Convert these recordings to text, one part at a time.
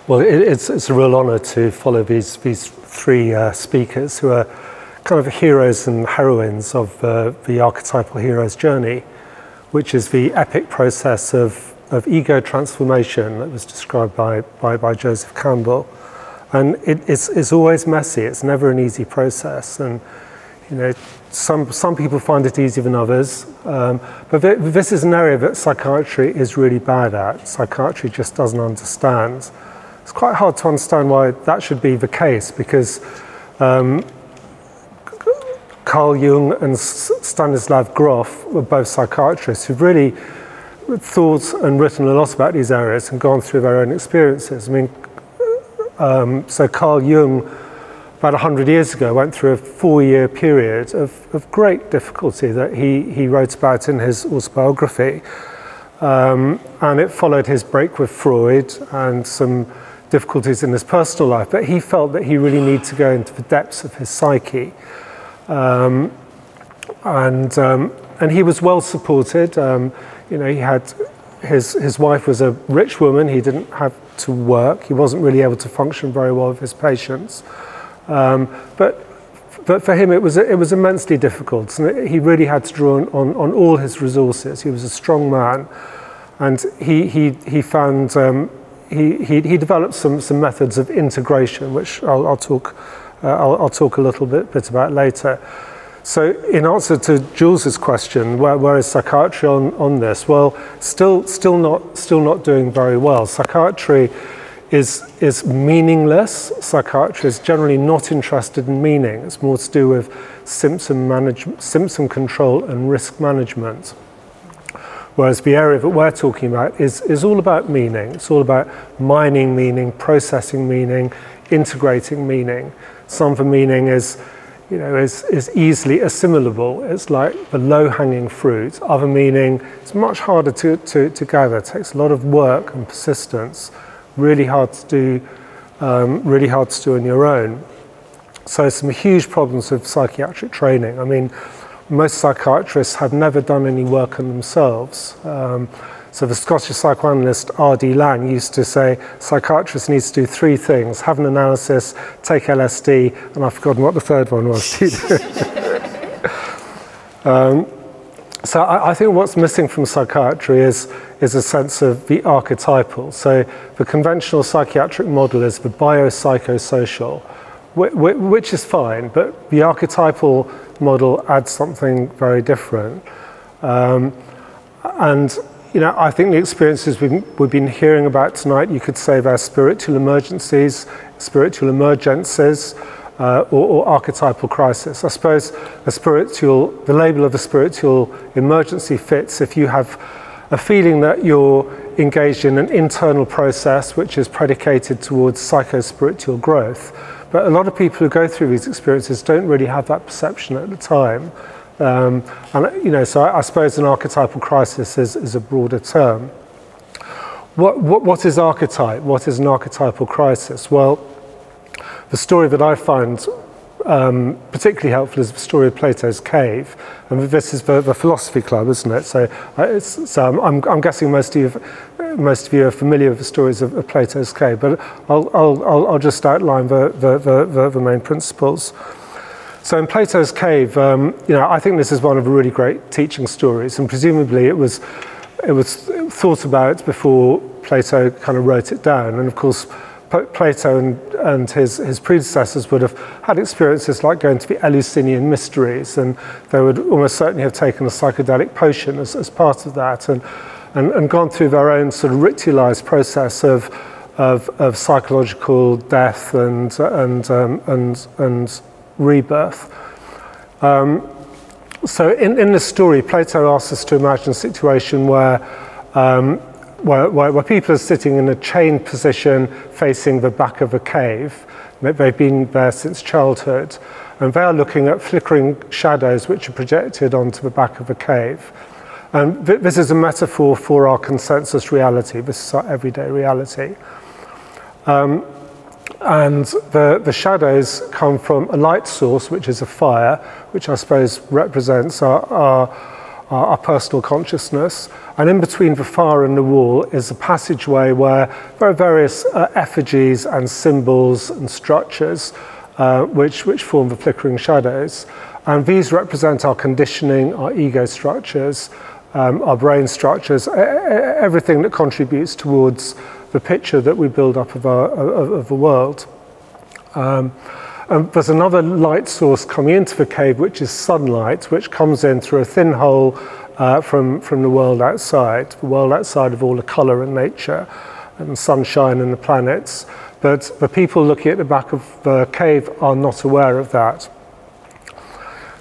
Well, it's a real honour to follow these three speakers who are kind of heroes and heroines of the archetypal hero's journey, which is the epic process of ego transformation that was described by Joseph Campbell. And it's always messy. It's never an easy process. And you know, some people find it easier than others. But this is an area that psychiatry is really bad at. Psychiatry just doesn't understand. It's quite hard to understand why that should be the case, because Carl Jung and Stanislav Grof were both psychiatrists who've really thought and written a lot about these areas and gone through their own experiences. I mean, so Carl Jung, about 100 years ago, went through a 4-year period of great difficulty that he wrote about in his autobiography. And it followed his break with Freud and some difficulties in his personal life, but he felt that he really needed to go into the depths of his psyche. And he was well supported. You know, he had his wife was a rich woman. He didn't have to work. He wasn't really able to function very well with his patients. But for him, it was immensely difficult. And he really had to draw on all his resources. He was a strong man, and he found he developed some methods of integration, which I'll talk a little bit about later. So in answer to Jules's question, where is psychiatry on this? Well, still not doing very well. Psychiatry is meaningless. Psychiatry is generally not interested in meaning. It's more to do with symptom control and risk management. Whereas the area that we're talking about is all about meaning. It's all about mining meaning, processing meaning, integrating meaning. Some of the meaning is easily assimilable. It's like the low-hanging fruit. Other meaning is much harder to gather. It takes a lot of work and persistence. Really hard to do on your own. So some huge problems with psychiatric training. I mean, most psychiatrists have never done any work on themselves. So the Scottish psychoanalyst R.D. Laing used to say, psychiatrists need to do 3 things: have an analysis, take LSD, and I've forgotten what the third one was. So I think what's missing from psychiatry is a sense of the archetypal. So the conventional psychiatric model is the biopsychosocial, which is fine, but the archetypal model adds something very different. And you know, I think the experiences we've been hearing about tonight, you could say they're spiritual emergencies, or archetypal crisis. I suppose the label of a spiritual emergency fits if you have a feeling that you're engaged in an internal process which is predicated towards psycho-spiritual growth. But a lot of people who go through these experiences don't really have that perception at the time. And you know, so I suppose an archetypal crisis is a broader term. What is archetype? What is an archetypal crisis? Well, the story that I find particularly helpful is the story of Plato's cave, and this is the philosophy club, isn't it? So, I'm guessing most of you are familiar with the stories of Plato's cave, but I'll just outline the main principles. So in Plato's cave, you know, I think this is one of the really great teaching stories, and presumably it was thought about before Plato kind of wrote it down. And of course, Plato and his predecessors would have had experiences like going to the Eleusinian mysteries, and they would almost certainly have taken a psychedelic potion as part of that, and gone through their own sort of ritualized process of psychological death and rebirth. So in this story, Plato asks us to imagine a situation where people are sitting in a chained position facing the back of a cave. They've been there since childhood, and they are looking at flickering shadows which are projected onto the back of a cave. And this is a metaphor for our consensus reality. This is our everyday reality. And the shadows come from a light source, which is a fire, which I suppose represents our our personal consciousness. And in between the fire and the wall is a passageway where there are various effigies and symbols and structures which form the flickering shadows. And these represent our conditioning, our ego structures, our brain structures, everything that contributes towards the picture that we build up of the world. And there's another light source coming into the cave, which is sunlight, which comes in through a thin hole from the world outside of all the colour and nature and sunshine and the planets. But the people looking at the back of the cave are not aware of that.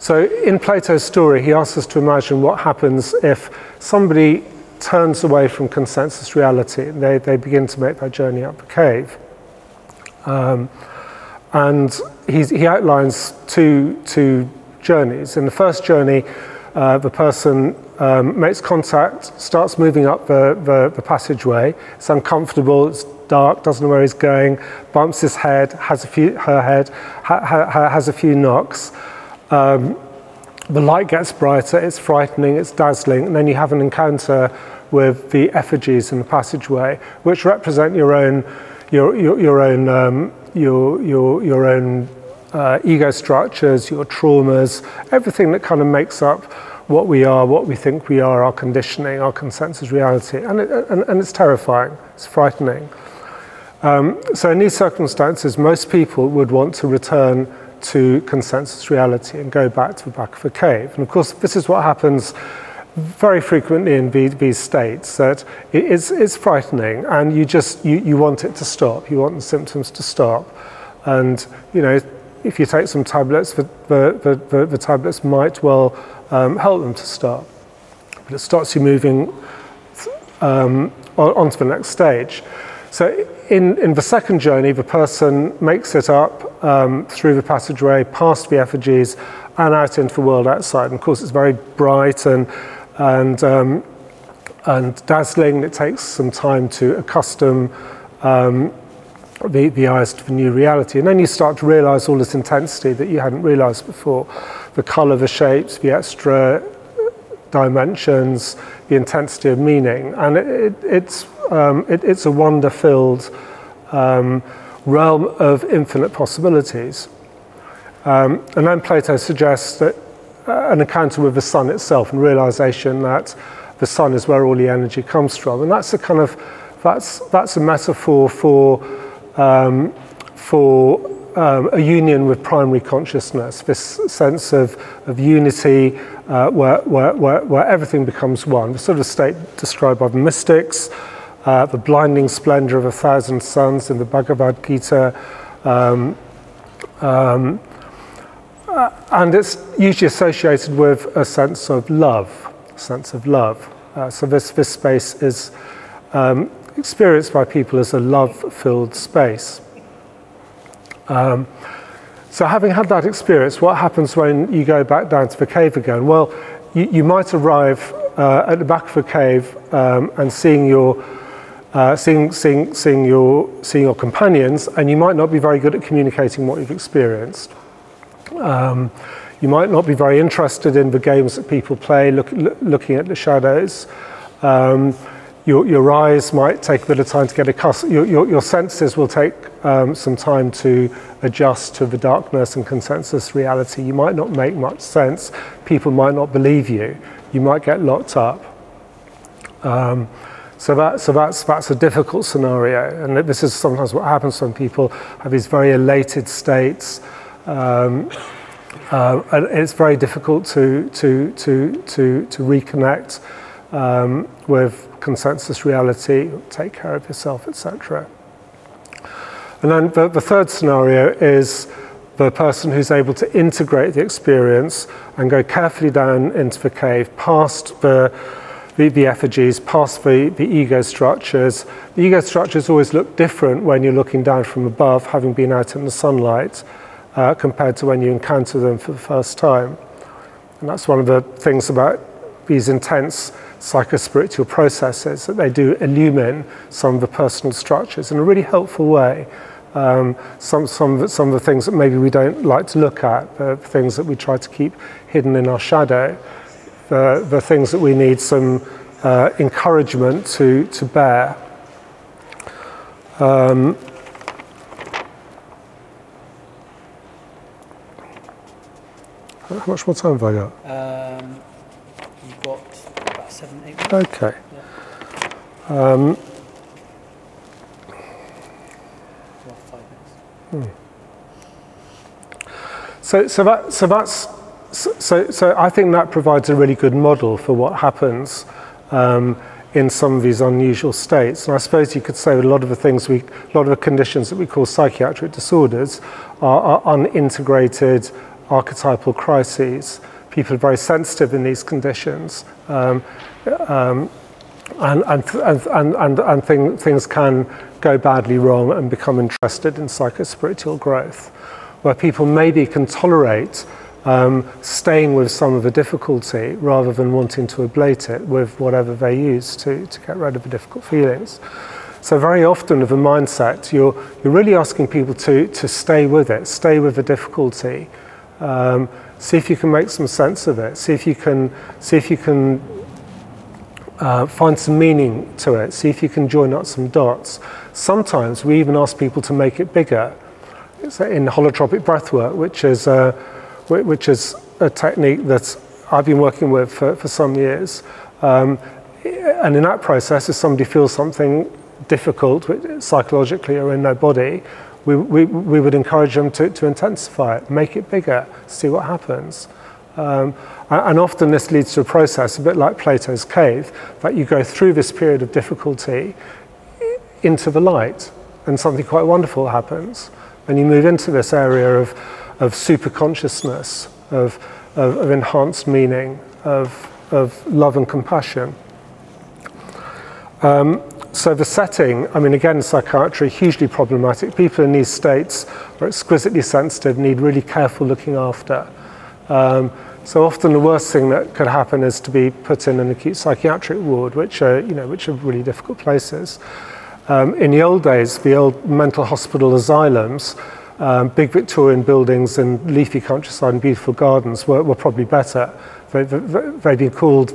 So in Plato's story, he asks us to imagine what happens if somebody turns away from consensus reality and they begin to make their journey up the cave. And he outlines two journeys. In the first journey, the person makes contact, starts moving up the passageway. It's uncomfortable, it's dark, doesn't know where he's going, bumps his head, has a few knocks. The light gets brighter, it's frightening, it's dazzling, and then you have an encounter with the effigies in the passageway, which represent your own ego structures, your traumas, everything that kind of makes up what we are, what we think we are, our conditioning, our consensus reality, and it's terrifying, it's frightening. So in these circumstances, most people would want to return to consensus reality and go back to the back of a cave. And of course, this is what happens very frequently in these states, that it's frightening, and you want it to stop. You want the symptoms to stop. And you know, if you take some tablets, the tablets might well help them to stop. But it starts you moving onto the next stage. So in the second journey, the person makes it up through the passageway, past the effigies, and out into the world outside. And of course, it's very bright and dazzling. It takes some time to accustom the eyes to the new reality. And then you start to realize all this intensity that you hadn't realized before. The color, the shapes, the extra dimensions, the intensity of meaning. And it's a wonder-filled realm of infinite possibilities. And then Plato suggests that an encounter with the sun itself and realization that the sun is where all the energy comes from. And that's a kind of, that's a metaphor for a union with primary consciousness, this sense of unity where everything becomes one, the sort of state described by the mystics, the blinding splendor of 1,000 suns in the Bhagavad Gita, and it's usually associated with a sense of love, so this space is experienced by people as a love-filled space. So having had that experience, what happens when you go back down to the cave again? Well, you might arrive at the back of the cave and seeing your companions, and you might not be very good at communicating what you've experienced. You might not be very interested in the games that people play, looking at the shadows. Your eyes might take a bit of time to get accustomed. Your senses will take some time to adjust to the darkness and consensus reality. You might not make much sense. People might not believe you. You might get locked up. So that's a difficult scenario, and this is sometimes what happens when people have these very elated states. And it's very difficult to reconnect with consensus reality, take care of yourself, etc. And then the third scenario is the person who's able to integrate the experience and go carefully down into the cave, past the effigies, past the ego structures. The ego structures always look different when you're looking down from above, having been out in the sunlight, compared to when you encounter them for the first time. And that's one of the things about these intense psychospiritual processes, that they do illumine some of the personal structures in a really helpful way. Some of the things that maybe we don't like to look at, the things that we try to keep hidden in our shadow. the things that we need some encouragement to bear. How much more time have I got? You've got about 7, 8 minutes. Okay. Yeah. 5 minutes. So I think that provides a really good model for what happens in some of these unusual states. And I suppose you could say a lot of the conditions that we call psychiatric disorders are unintegrated archetypal crises. People are very sensitive in these conditions, and things can go badly wrong and become interested in psychospiritual growth, where people maybe can tolerate staying with some of the difficulty rather than wanting to ablate it with whatever they use to get rid of the difficult feelings. So very often with a mindset, you're really asking people to stay with it, stay with the difficulty, see if you can make some sense of it, see if you can find some meaning to it, see if you can join up some dots. Sometimes we even ask people to make it bigger. It's in holotropic breathwork, which is a technique that I've been working with for some years. And in that process, if somebody feels something difficult psychologically or in their body, we would encourage them to intensify it, make it bigger, see what happens. And often this leads to a process, a bit like Plato's cave, that you go through this period of difficulty into the light, and something quite wonderful happens. And you move into this area of super consciousness, of enhanced meaning, of love and compassion. So the setting, I mean, again, psychiatry, hugely problematic. People in these states are exquisitely sensitive, need really careful looking after. So often the worst thing that could happen is to be put in an acute psychiatric ward, which are really difficult places. In the old days, the old mental hospital asylums, big Victorian buildings and leafy countryside and beautiful gardens were probably better. They'd been called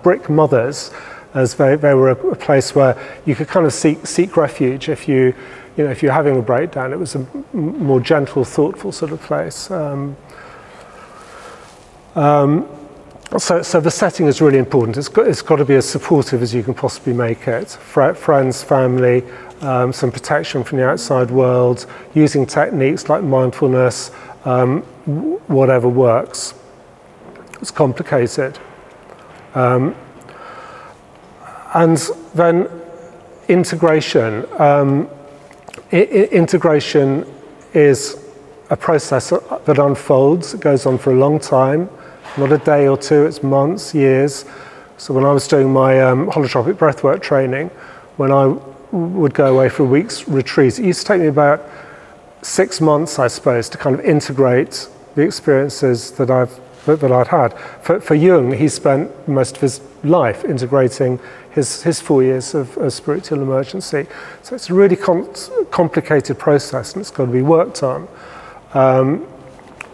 brick mothers, as they were a place where you could kind of seek refuge if you're having a breakdown. It was a more gentle, thoughtful sort of place. So the setting is really important. It's got to be as supportive as you can possibly make it. Friends, family, some protection from the outside world, using techniques like mindfulness, whatever works. It's complicated. And then integration. Integration is a process that unfolds. It goes on for a long time. Not a day or two, it's months, years. So when I was doing my holotropic breathwork training, when I would go away for a week's retreat, it used to take me about 6 months, I suppose, to kind of integrate the experiences that I'd had. For Jung, he spent most of his life integrating his 4 years of spiritual emergency. So it's a really complicated process, and it's got to be worked on.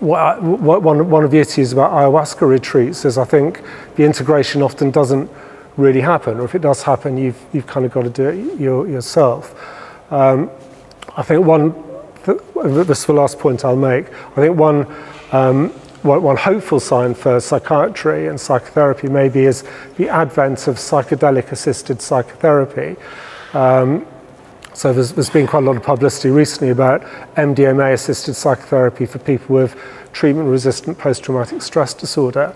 One of the issues about ayahuasca retreats is I think the integration often doesn't really happen, or if it does happen, you've kind of got to do it yourself. I think this is the last point I'll make. I think one hopeful sign for psychiatry and psychotherapy maybe is the advent of psychedelic assisted psychotherapy. So there's been quite a lot of publicity recently about MDMA-assisted psychotherapy for people with treatment-resistant post-traumatic stress disorder.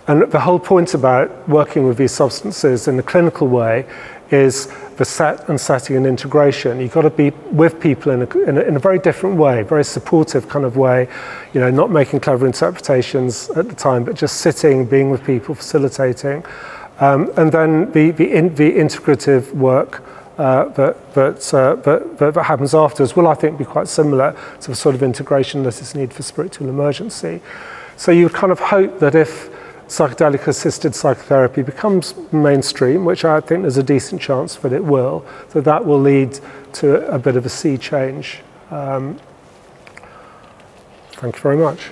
And the whole point about working with these substances in a clinical way is the setting and integration. You've got to be with people in a very different way, very supportive kind of way, not making clever interpretations at the time, but just sitting, being with people, facilitating. And then the integrative work that happens afterwards will, I think, be quite similar to the sort of integration that is needed for spiritual emergency. So you would kind of hope that if psychedelic-assisted psychotherapy becomes mainstream, which I think there's a decent chance that it will, that will lead to a bit of a sea change. Thank you very much.